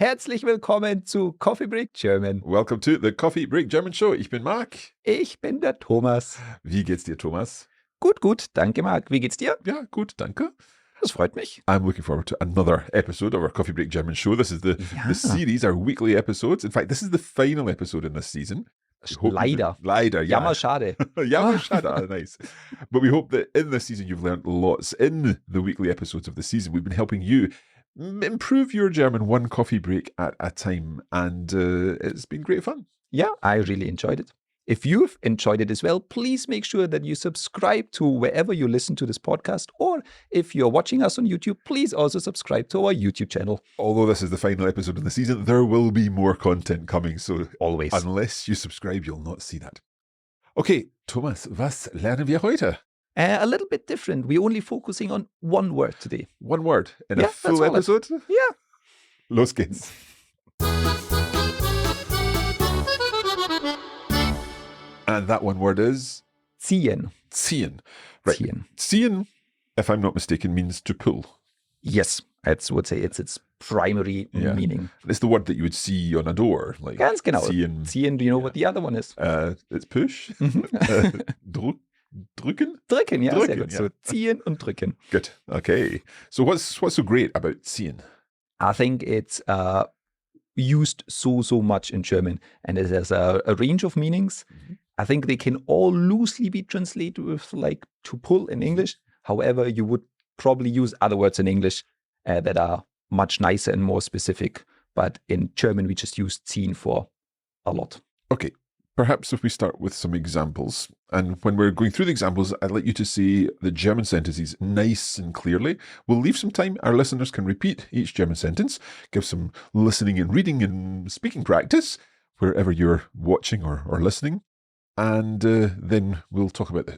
Herzlich willkommen zu Coffee Break German. Welcome to the Coffee Break German Show. Ich bin Marc. Ich bin der Thomas. Wie geht's dir, Thomas? Gut, danke Marc. Wie geht's dir? Ja, gut, danke. Das freut mich. I'm looking forward to another episode of our Coffee Break German Show. This is the series, our weekly episodes. In fact, this is the final episode in this season. Leider. Leider, yeah. Jammerschade. Jammerschade, nice. But we hope that in this season you've learned lots. In the weekly episodes of the season, we've been helping you improve your German one coffee break at a time. And it's been great fun. Yeah, I really enjoyed it. If you've enjoyed it as well, please make sure that you subscribe to wherever you listen to this podcast. Or if you're watching us on YouTube, please also subscribe to our YouTube channel. Although this is the final episode of the season, there will be more content coming. So always, unless you subscribe, you'll not see that. Okay, Thomas, was lernen wir heute? A little bit different. We're only focusing on one word today. One word in a full episode? Yeah. Los geht's. And that one word is? Ziehen. Ziehen. Right. Ziehen. Ziehen, if I'm not mistaken, means to pull. Yes, I would say it's its primary meaning. It's the word that you would see on a door. Like Ganz genau. Ziehen. Ziehen, do you know what the other one is? It's push. Drücken? Drücken, ja, drücken, sehr gut. Yeah. So ziehen und drücken. Good. Okay. So what's so great about ziehen? I think it's used so much in German, and it has a range of meanings. Mm-hmm. I think they can all loosely be translated with like to pull in English. However, you would probably use other words in English that are much nicer and more specific. But in German, we just use ziehen for a lot. Okay. Perhaps if we start with some examples, and when we're going through the examples, I'd like you to say the German sentences nice and clearly. We'll leave some time. Our listeners can repeat each German sentence, give some listening and reading and speaking practice wherever you're watching or listening. And then we'll talk about the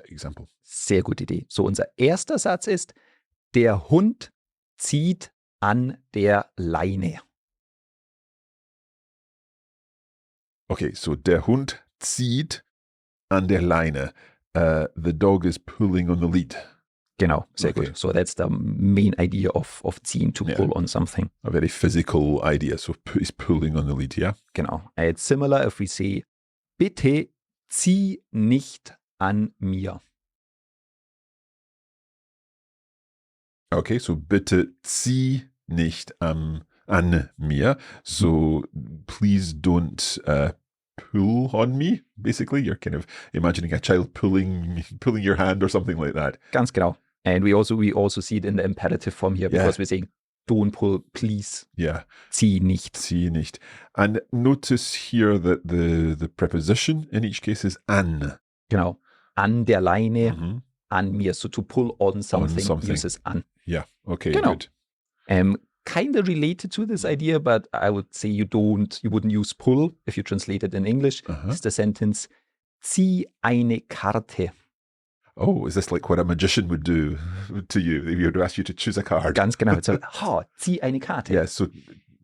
example. Sehr gute Idee. So unser erster Satz ist, der Hund zieht an der Leine. Okay, so der Hund zieht an der Leine. The dog is pulling on the lead. Genau, sehr gut. So that's the main idea of ziehen, to pull on something. A very physical idea. So he's pulling on the lead, yeah? Genau. It's similar if we say, bitte zieh nicht an mir. Okay, so bitte zieh nicht an mir. So please don't pull on me, basically. You're kind of imagining a child pulling your hand or something like that. Ganz genau. And we also see it in the imperative form here because we're saying, don't pull, please. Yeah. Zieh nicht. Zieh nicht. And notice here that the preposition in each case is an. Genau. An der Leine, an mir. So to pull on something. Uses an. Yeah. Okay, genau. good. Kind of related to this idea, but I would say you wouldn't use pull if you translate it in English. It's the sentence, zieh eine Karte. Oh, is this like what a magician would do to you? If he would ask you to choose a card. Ganz genau. It's zieh eine Karte. Yeah, so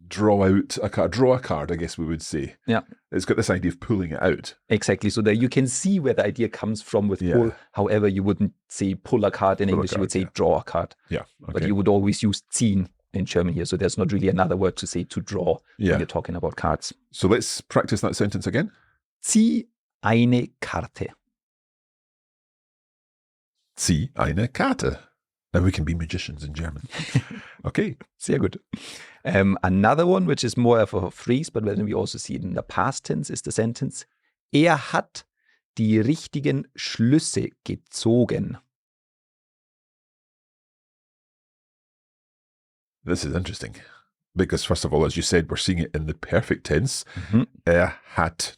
draw out a card. Draw a card, I guess we would say. Yeah. It's got this idea of pulling it out. Exactly. So that you can see where the idea comes from with pull. However, you wouldn't say pull a card in English. You would say draw a card. Yeah. Okay. But you would always use ziehen in German here. So there's not really another word to say to draw when you're talking about cards. So let's practice that sentence again. Zieh eine Karte. Zieh eine Karte. Now we can be magicians in German. Okay. Sehr gut. Another one, which is more of a phrase, but then we also see it in the past tense, is the sentence, hat die richtigen Schlüsse gezogen. This is interesting. Because first of all, as you said, we're seeing it in the perfect tense. Hat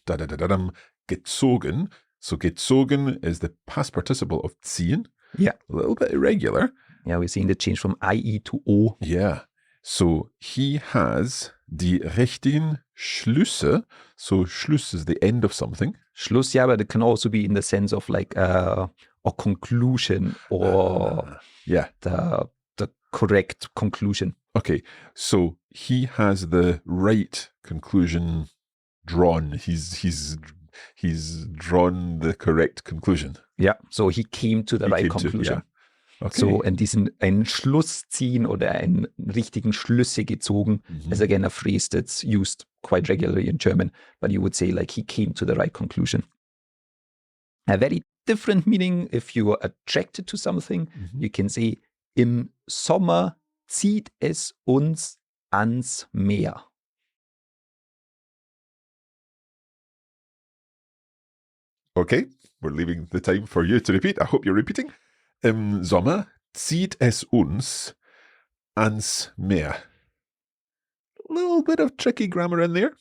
gezogen. So gezogen is the past participle of ziehen. Yeah. A little bit irregular. Yeah, we're seeing the change from IE to O. Yeah. So he has die richtigen Schlüsse. So Schluss is the end of something. Schluss, yeah, but it can also be in the sense of like a conclusion or the correct conclusion. Okay, so he has the right conclusion drawn. He's drawn the correct conclusion. Yeah, so he came to the right conclusion. Okay. So, and einen Schluss ziehen oder einen richtigen Schlüsse gezogen is again a phrase that's used quite regularly in German, but you would say like he came to the right conclusion. A very different meaning if you are attracted to something, you can say, im Sommer zieht es uns ans Meer. Okay, we're leaving the time for you to repeat. I hope you're repeating. Im Sommer zieht es uns ans Meer. A little bit of tricky grammar in there.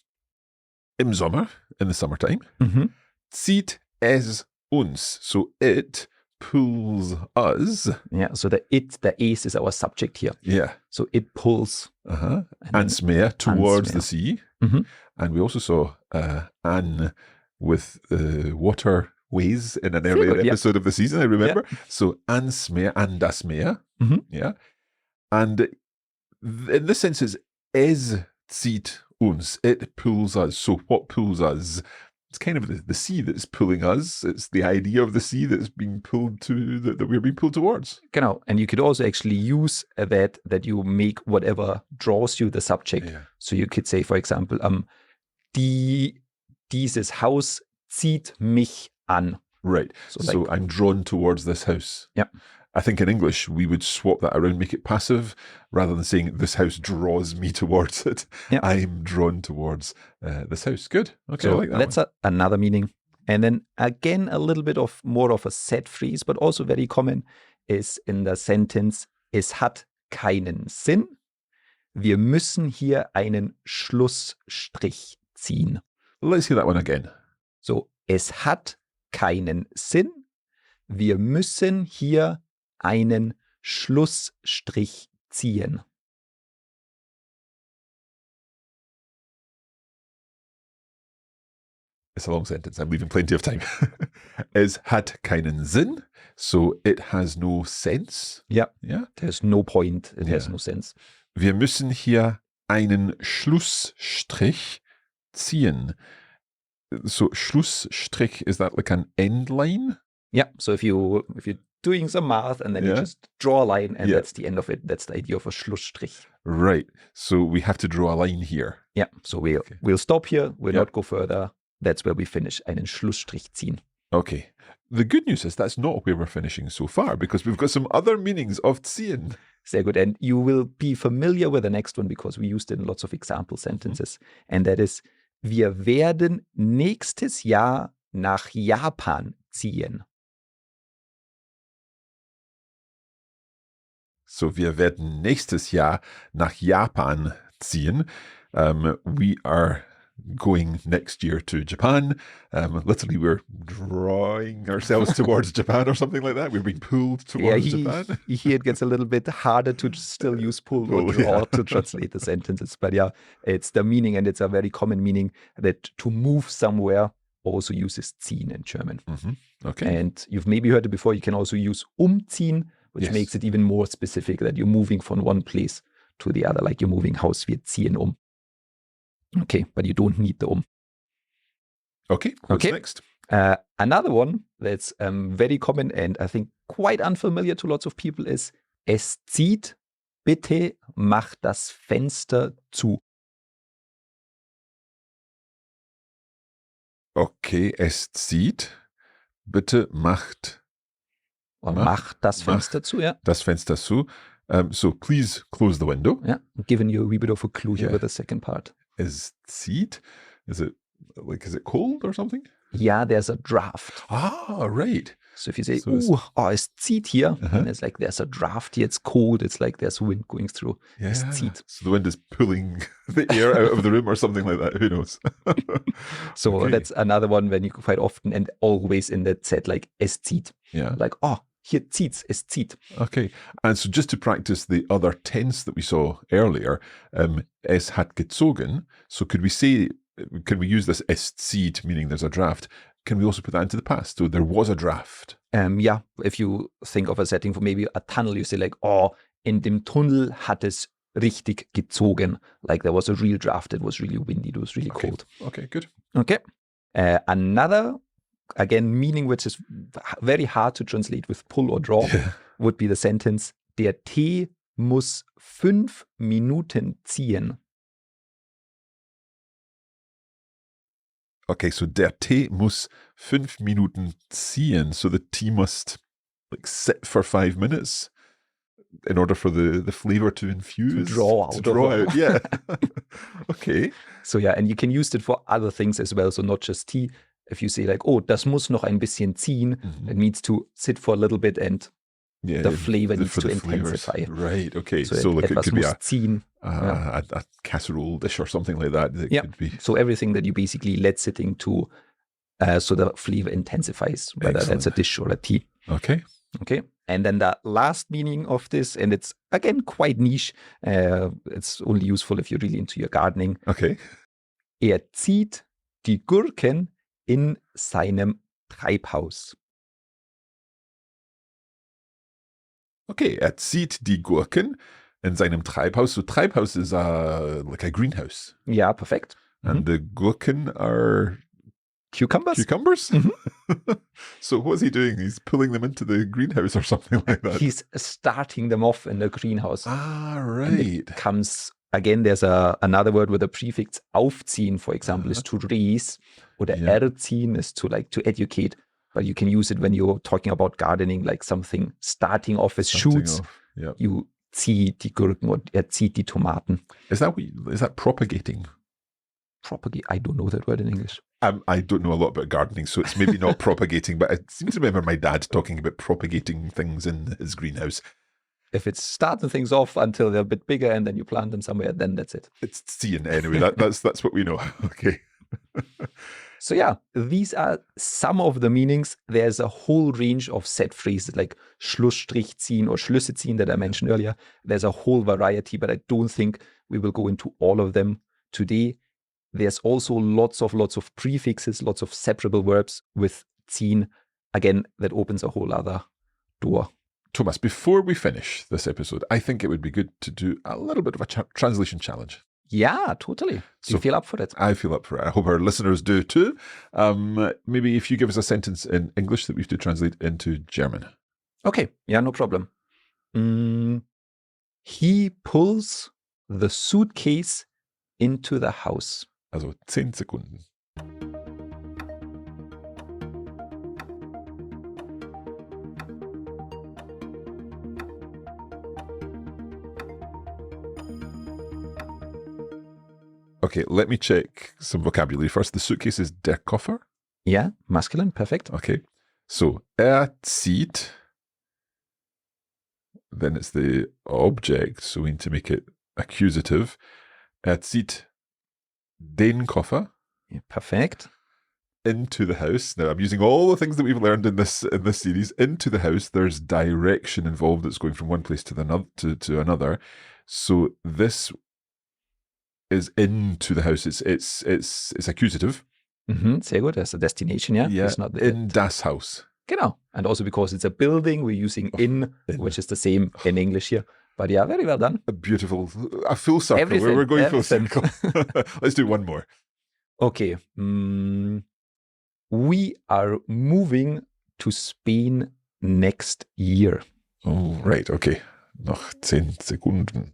Im Sommer, in the summertime, zieht es uns. So it pulls us. Yeah, so the es is our subject here. Yeah. So it pulls. Ans Meer, towards Meer. the sea. And we also saw an with waterways in an earlier episode of the season, I remember. Yeah. So ans Meer, an das Meer. Yeah. And in this sense, it's es zieht uns. It pulls us. So what pulls us? It's kind of the sea that's pulling us. It's the idea of the sea that's being pulled to, that we're being pulled towards. Genau. And you could also actually use that you make whatever draws you the subject. Yeah. So you could say, for example, dieses Haus zieht mich an. Right. So I'm drawn towards this house. Yeah. I think in English, we would swap that around, make it passive, rather than saying this house draws me towards it. Yeah. I'm drawn towards this house. Good. Okay, so I like that that's another meaning. And then again, a little bit of more of a set phrase, but also very common is in the sentence, es hat keinen Sinn. Wir müssen hier einen Schlussstrich ziehen. Let's hear that one again. So, es hat keinen Sinn. Wir müssen hier einen Schlussstrich ziehen. It's a long sentence. I'm leaving plenty of time. Es hat keinen Sinn. So it has no sense. Yeah. There's no point. It has no sense. Wir müssen hier einen Schlussstrich ziehen. So Schlussstrich, is that like an end line? Yeah. So if you're doing some math and then you just draw a line and that's the end of it. That's the idea of a Schlussstrich. Right. So we have to draw a line here. Yeah. So we'll stop here. We'll not go further. That's where we finish. Einen Schlussstrich ziehen. Okay. The good news is that's not where we're finishing so far, because we've got some other meanings of ziehen. Sehr good. And you will be familiar with the next one because we used it in lots of example sentences. And that is, wir werden nächstes Jahr nach Japan ziehen. So, wir werden nächstes Jahr nach Japan ziehen. We are going next year to Japan. Literally, we're drawing ourselves towards Japan or something like that. We're being pulled towards Japan. Here it gets a little bit harder to still use pull or draw to translate the sentences. But yeah, it's the meaning, and it's a very common meaning that to move somewhere also uses ziehen in German. Okay. And you've maybe heard it before. You can also use umziehen, which makes it even more specific that you're moving from one place to the other, like you're moving house. Wir ziehen um. Okay, but you don't need the Okay, what's next? Another one that's very common and I think quite unfamiliar to lots of people is es zieht, bitte mach das Fenster zu. Okay, es zieht, bitte mach das Fenster zu, ja. Das Fenster zu. So please close the window. Yeah, giving you a wee bit of a clue here with the second part. Es zieht? Is it cold or something? Yeah, there's a draft. Ah, right. So if you say, es zieht hier, then it's like there's a draft here, it's cold, it's like there's wind going through. Yeah. Es zieht. So the wind is pulling the air out of the room or something like that. Who knows? So that's another one when you quite often and always in that set, like es zieht. Yeah. Like, hier zieht's, es zieht. Okay. And so just to practice the other tense that we saw earlier, es hat gezogen. So can we use this es zieht, meaning there's a draft? Can we also put that into the past? So there was a draft. Yeah. If you think of a setting for maybe a tunnel, you say like, in dem Tunnel hat es richtig gezogen. Like there was a real draft. It was really windy. It was really cold. Okay, good. Okay. Another, again, meaning which is very hard to translate with pull or draw. would be the sentence, der Tee muss 5 Minuten ziehen. Okay, so der Tee muss 5 Minuten ziehen. So the tea must like sit for 5 minutes in order for the flavor to infuse. To draw out. Yeah. Okay. So yeah, and you can use it for other things as well. So not just tea. If you say like, oh, das muss noch ein bisschen ziehen, it needs to sit for a little bit and the flavor needs to intensify. Right, okay. So like it etwas could be muss ziehen. a casserole dish or something like that. Could be. So everything that you basically let sitting to so the flavor intensifies, whether that's a dish or a tea. Okay. Okay. And then the last meaning of this, and it's again quite niche. It's only useful if you're really into your gardening. Okay. Zieht die Gurken in seinem Treibhaus. Okay, zieht die Gurken in seinem Treibhaus. So Treibhaus is like a greenhouse. Ja, perfekt. And the Gurken are Cucumbers? Cucumbers? So what's he doing? He's pulling them into the greenhouse or something like that? He's starting them off in the greenhouse. Ah, right. And it comes, again, there's another word with a prefix aufziehen, for example, is to raise, oder erziehen is to educate. But you can use it when you're talking about gardening, like something starting off as shoots. Yeah. You zieh die Gurken or zieht die Tomaten. Is that propagating? Propagate? I don't know that word in English. I don't know a lot about gardening, so it's maybe not propagating, but I seem to remember my dad talking about propagating things in his greenhouse. If it's starting things off until they're a bit bigger and then you plant them somewhere, then that's it. It's ziehen anyway. That's what we know. Okay. So yeah, these are some of the meanings. There's a whole range of set phrases like Schlussstrich ziehen or Schlüsse ziehen that I mentioned earlier. There's a whole variety, but I don't think we will go into all of them today. There's also lots of prefixes, lots of separable verbs with ziehen. Again, that opens a whole other door. Thomas, before we finish this episode, I think it would be good to do a little bit of a translation challenge. Yeah, totally. Do you feel up for it? I feel up for it. I hope our listeners do too. Maybe if you give us a sentence in English that we have to translate into German. Okay, yeah, no problem. He pulls the suitcase into the house. Also 10 Sekunden. Okay, let me check some vocabulary first. The suitcase is der Koffer. Yeah, masculine, perfect. Okay, so zieht. Then it's the object, so we need to make it accusative. Zieht den Koffer. Yeah, perfect. Into the house. Now I'm using all the things that we've learned in this series. Into the house. There's direction involved. That's going from one place to another. So this is into the house. It's accusative. Sehr gut. That's the destination. Yeah. Yeah. It's not in das Haus. Genau. And also because it's a building, we're using in, which is the same in English here. But yeah, very well done. A full circle. Everything, We're going everything. full circle. Let's do one more. Okay. We are moving to Spain next year. Oh, right. Okay. Noch 10 Sekunden.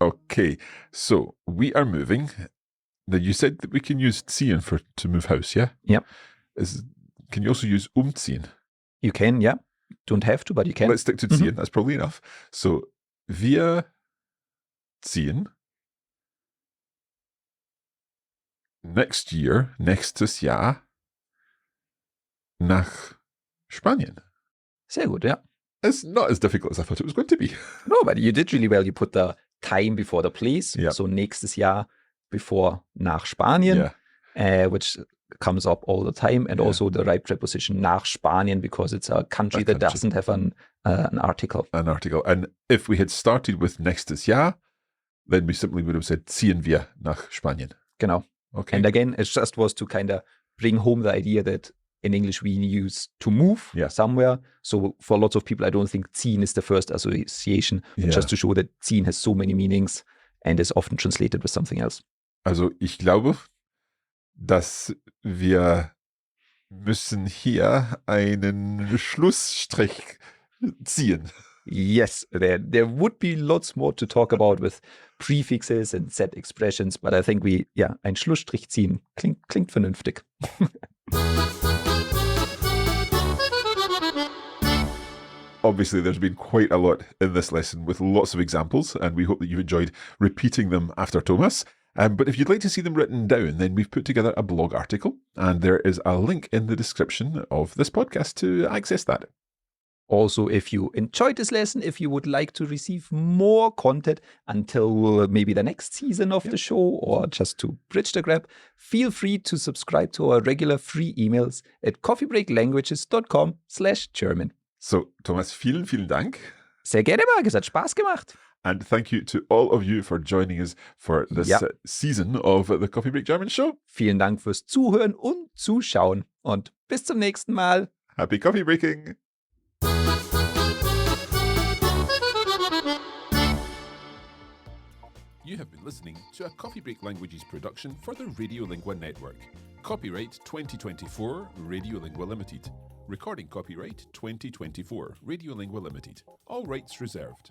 Okay, so we are moving. Now you said that we can use ziehen to move house, yeah? Yep. Can you also use umziehen? You can, yeah. Don't have to, but you can. Let's stick to ziehen. That's probably enough. So wir ziehen nächstes Jahr nach Spanien. Sehr gut, yeah. It's not as difficult as I thought it was going to be. No, but you did really well. You put the time before the place. Yeah. So nächstes Jahr before nach Spanien, which comes up all the time. And also the right preposition nach Spanien because it's a country that doesn't have an article. An article. And if we had started with nächstes Jahr, then we simply would have said ziehen wir nach Spanien. Genau. Okay. And again, it just was to kind of bring home the idea that in English we use to move somewhere. So for lots of people, I don't think ziehen is the first association, just to show that ziehen has so many meanings and is often translated with something else. Also ich glaube, dass wir müssen hier einen Schlussstrich ziehen. Yes, there would be lots more to talk about with prefixes and set expressions, but I think ein Schlussstrich ziehen klingt vernünftig. Obviously, there's been quite a lot in this lesson with lots of examples, and we hope that you've enjoyed repeating them after Thomas. But if you'd like to see them written down, then we've put together a blog article, and there is a link in the description of this podcast to access that. Also, if you enjoyed this lesson, if you would like to receive more content until maybe the next season of the show, or just to bridge the gap, feel free to subscribe to our regular free emails at coffeebreaklanguages.com/German. So, Thomas, vielen, vielen Dank. Sehr gerne, Marc. Es hat Spaß gemacht. And thank you to all of you for joining us for this season of the Coffee Break German Show. Vielen Dank fürs Zuhören und Zuschauen. Und bis zum nächsten Mal. Happy Coffee Breaking! You have been listening to a Coffee Break Languages production for the Radiolingua Network. Copyright 2024 Radiolingua Limited. Recording copyright 2024 Radiolingua Limited. All rights reserved.